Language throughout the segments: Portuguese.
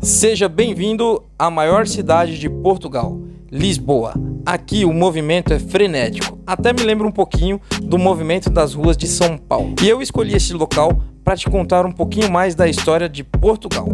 Seja bem-vindo à maior cidade de Portugal, Lisboa. Aqui o movimento é frenético, até me lembra um pouquinho do movimento das ruas de São Paulo. E eu escolhi esse local para te contar um pouquinho mais da história de Portugal.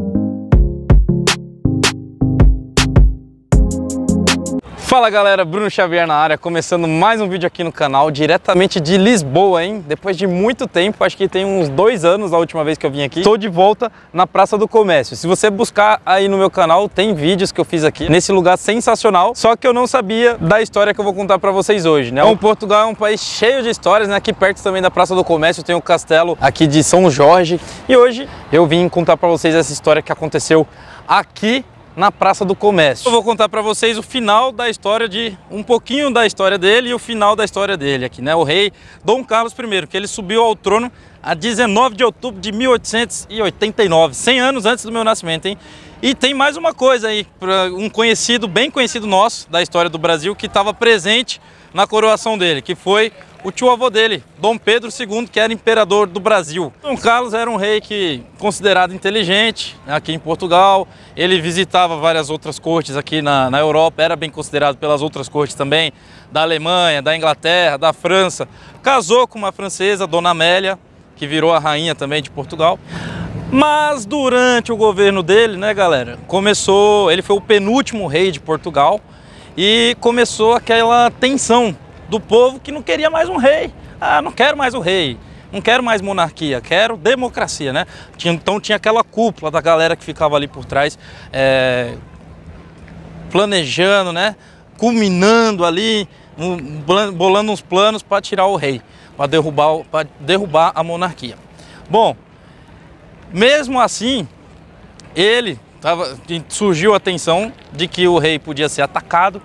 Fala galera, Bruno Xavier na área, começando mais um vídeo aqui no canal, diretamente de Lisboa, hein? Depois de muito tempo, acho que tem uns 2 anos a última vez que eu vim aqui. Estou de volta na Praça do Comércio. Se você buscar aí no meu canal, tem vídeos que eu fiz aqui nesse lugar sensacional, só que eu não sabia da história que eu vou contar para vocês hoje, né? Portugal é um país cheio de histórias, né? Aqui perto também da Praça do Comércio tem o castelo aqui de São Jorge. E hoje eu vim contar para vocês essa história que aconteceu aqui na Praça do Comércio. Eu vou contar para vocês o final da história um pouquinho da história dele e o final da história dele aqui, né? O rei Dom Carlos I, que ele subiu ao trono a 19 de outubro de 1889, 100 anos antes do meu nascimento, hein? E tem mais uma coisa aí, um conhecido, bem conhecido nosso da história do Brasil, que estava presente na coroação dele, que foi o tio-avô dele, Dom Pedro II, que era imperador do Brasil. Dom Carlos era um rei considerado inteligente aqui em Portugal. Ele visitava várias outras cortes aqui na Europa, era bem considerado pelas outras cortes também, da Alemanha, da Inglaterra, da França. Casou com uma francesa, Dona Amélia, que virou a rainha também de Portugal. Mas durante o governo dele, né, galera, ele foi o penúltimo rei de Portugal e começou aquela tensão do povo que não queria mais um rei. Ah, não quero mais um rei, não quero mais monarquia, quero democracia, né? Então tinha aquela cúpula da galera que ficava ali por trás, planejando, né? Culminando ali, bolando uns planos para tirar o rei, para derrubar a monarquia. Bom, mesmo assim, surgiu a tensão de que o rei podia ser atacado,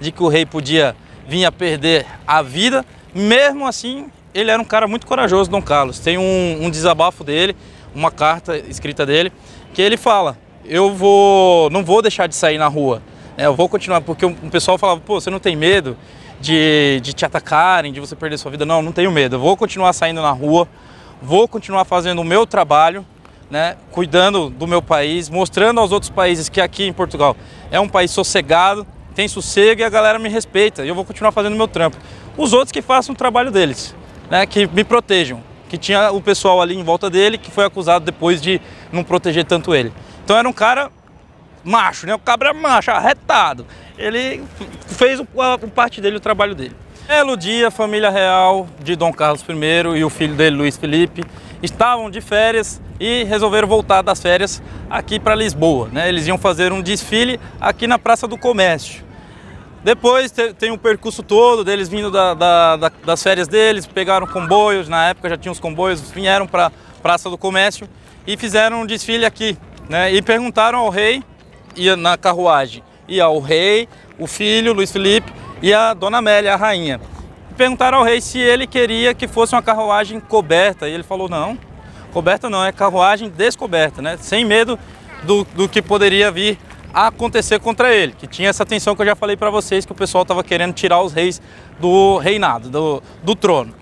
de que o rei podia vinha perder a vida. Mesmo assim, ele era um cara muito corajoso, Dom Carlos. Tem um desabafo dele, uma carta escrita dele, que ele fala: não vou deixar de sair na rua, eu vou continuar, porque o pessoal falava: pô, você não tem medo de te atacarem, de você perder sua vida? Não, não tenho medo, eu vou continuar saindo na rua, vou continuar fazendo o meu trabalho, né, cuidando do meu país, mostrando aos outros países que aqui em Portugal é um país sossegado, tem sossego e a galera me respeita, e eu vou continuar fazendo o meu trampo. Os outros que façam o trabalho deles, né, que me protejam, que tinha o pessoal ali em volta dele que foi acusado depois de não proteger tanto ele. Então era um cara macho, né, o cabra macho, arretado. Ele fez a parte dele, o trabalho dele. Belo dia, a família real de Dom Carlos I e o filho dele, Luís Felipe, estavam de férias e resolveram voltar das férias aqui para Lisboa, né? Eles iam fazer um desfile aqui na Praça do Comércio. Depois tem o percurso todo deles vindo das férias deles, pegaram comboios, na época já tinha os comboios, vieram para a Praça do Comércio e fizeram um desfile aqui, né? E perguntaram ao rei, ia na carruagem, ia o rei, o filho, Luís Felipe, e a Dona Amélia, a rainha. Perguntaram ao rei se ele queria que fosse uma carruagem coberta, e ele falou: não, coberta não, é carruagem descoberta, né? Sem medo do que poderia vir a acontecer contra ele, que tinha essa tensão que eu já falei para vocês, que o pessoal estava querendo tirar os reis do reinado, do trono.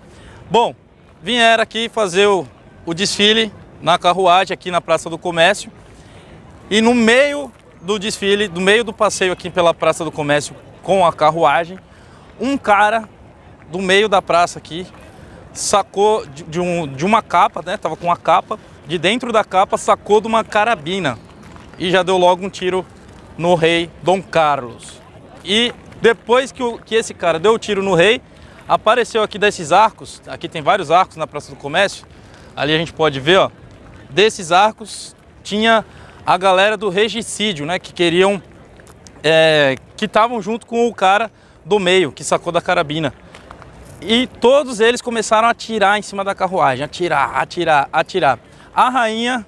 Bom, vieram aqui fazer o desfile na carruagem aqui na Praça do Comércio, e no meio do desfile, no meio do passeio aqui pela Praça do Comércio com a carruagem, um cara do meio da praça aqui sacou de uma capa, né? Tava com uma capa, de dentro da capa sacou de uma carabina e já deu logo um tiro no rei Dom Carlos. E depois que esse cara deu o tiro no rei, apareceu aqui desses arcos, aqui tem vários arcos na Praça do Comércio, ali a gente pode ver, ó, desses arcos tinha a galera do regicídio, né? Que queriam, que estavam junto com o cara do meio, que sacou da carabina. E todos eles começaram a atirar em cima da carruagem, atirar. A rainha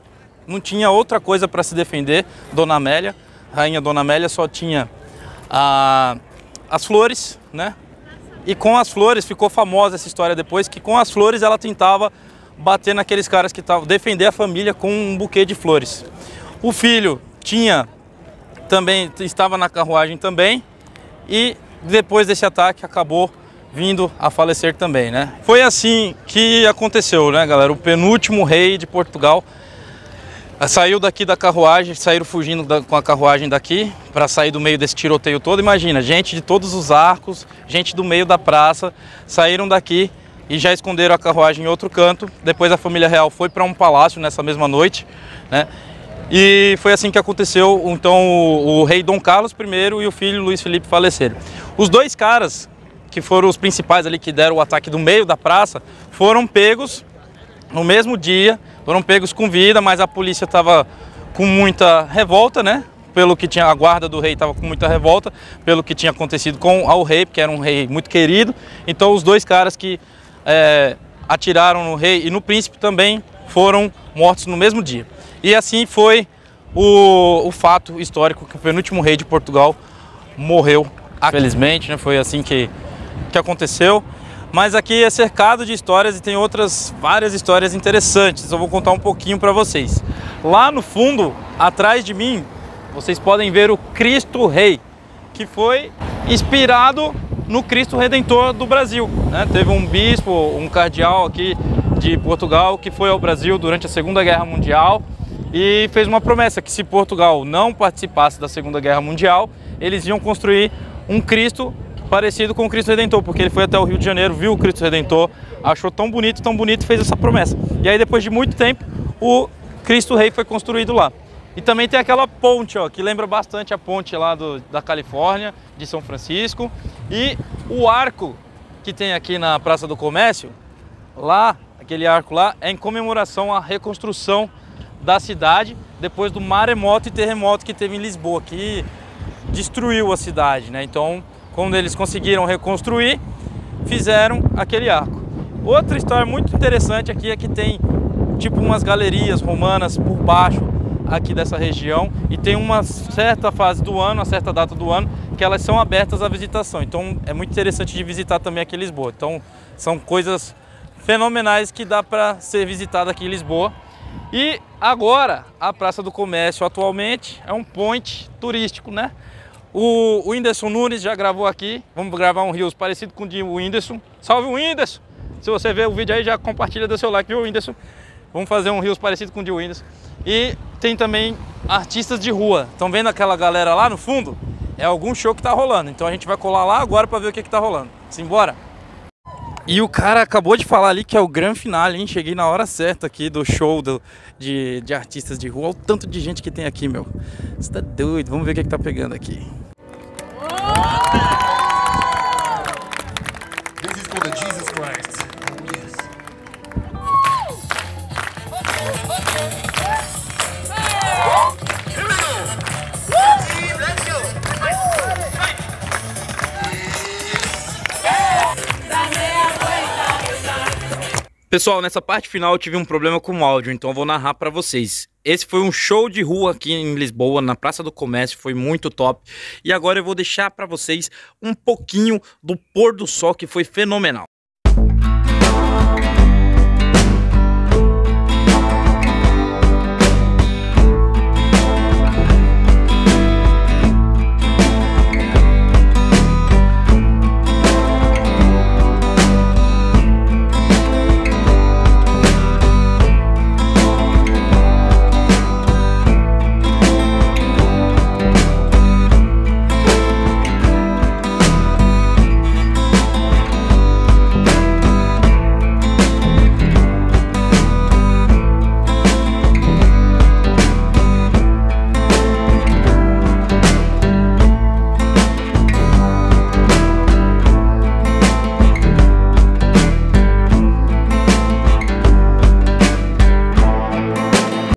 não tinha outra coisa para se defender, Dona Amélia. A rainha Dona Amélia só tinha as flores, né? E com as flores, ficou famosa essa história depois, que com as flores ela tentava bater naqueles caras que estavam, defender a família com um buquê de flores. O filho estava na carruagem também, e depois desse ataque acabou vindo a falecer também, né? Foi assim que aconteceu, né, galera? O penúltimo rei de Portugal Saiu daqui da carruagem, saíram fugindo com a carruagem daqui para sair do meio desse tiroteio todo. Imagina, gente de todos os arcos, gente do meio da praça, saíram daqui e já esconderam a carruagem em outro canto. Depois a família real foi para um palácio nessa mesma noite, né? E foi assim que aconteceu. Então o rei Dom Carlos I e o filho Luiz Felipe faleceram. Os dois caras que foram os principais ali que deram o ataque do meio da praça foram pegos no mesmo dia, foram pegos com vida, mas a polícia estava com muita revolta, né? Pelo que tinha, a guarda do rei estava com muita revolta, pelo que tinha acontecido com o rei, porque era um rei muito querido. Então os dois caras que atiraram no rei e no príncipe também foram mortos no mesmo dia. E assim foi o fato histórico que o penúltimo rei de Portugal morreu. Felizmente, né? Foi assim que aconteceu. Mas aqui é cercado de histórias e tem outras várias histórias interessantes. Eu vou contar um pouquinho para vocês. Lá no fundo, atrás de mim, vocês podem ver o Cristo Rei, que foi inspirado no Cristo Redentor do Brasil, né? Teve um bispo, um cardeal aqui de Portugal que foi ao Brasil durante a Segunda Guerra Mundial e fez uma promessa que se Portugal não participasse da Segunda Guerra Mundial, eles iam construir um Cristo parecido com o Cristo Redentor, porque ele foi até o Rio de Janeiro, viu o Cristo Redentor, achou tão bonito e fez essa promessa. E aí depois de muito tempo, o Cristo Rei foi construído lá. E também tem aquela ponte, ó, que lembra bastante a ponte lá da Califórnia, de São Francisco. E o arco que tem aqui na Praça do Comércio, lá, aquele arco lá, é em comemoração à reconstrução da cidade, depois do maremoto e terremoto que teve em Lisboa, que destruiu a cidade, né? Então, quando eles conseguiram reconstruir, fizeram aquele arco. Outra história muito interessante aqui é que tem tipo umas galerias romanas por baixo aqui dessa região e tem uma certa fase do ano, uma certa data do ano, que elas são abertas à visitação. Então é muito interessante de visitar também aqui em Lisboa. Então são coisas fenomenais que dá para ser visitada aqui em Lisboa. E agora a Praça do Comércio atualmente é um point turístico, né? O Whindersson Nunes já gravou aqui, vamos gravar um Reels parecido com o de Whindersson. Salve o Whindersson! Se você ver o vídeo aí, já compartilha, dê seu like, viu, Whindersson? Vamos fazer um Reels parecido com o de Whindersson. E tem também artistas de rua. Estão vendo aquela galera lá no fundo? É algum show que tá rolando. Então a gente vai colar lá agora para ver o que tá rolando. Simbora! E o cara acabou de falar ali que é o grande finale, hein? Cheguei na hora certa aqui do show de artistas de rua. Olha o tanto de gente que tem aqui, meu. Você tá doido? Vamos ver o que tá pegando aqui. This is for the Jesus Christ. Yes. Here we go. Let's go. Pessoal, nessa parte final eu tive um problema com o áudio, então eu vou narrar pra vocês. Esse foi um show de rua aqui em Lisboa, na Praça do Comércio, foi muito top. E agora eu vou deixar pra vocês um pouquinho do pôr do sol, que foi fenomenal.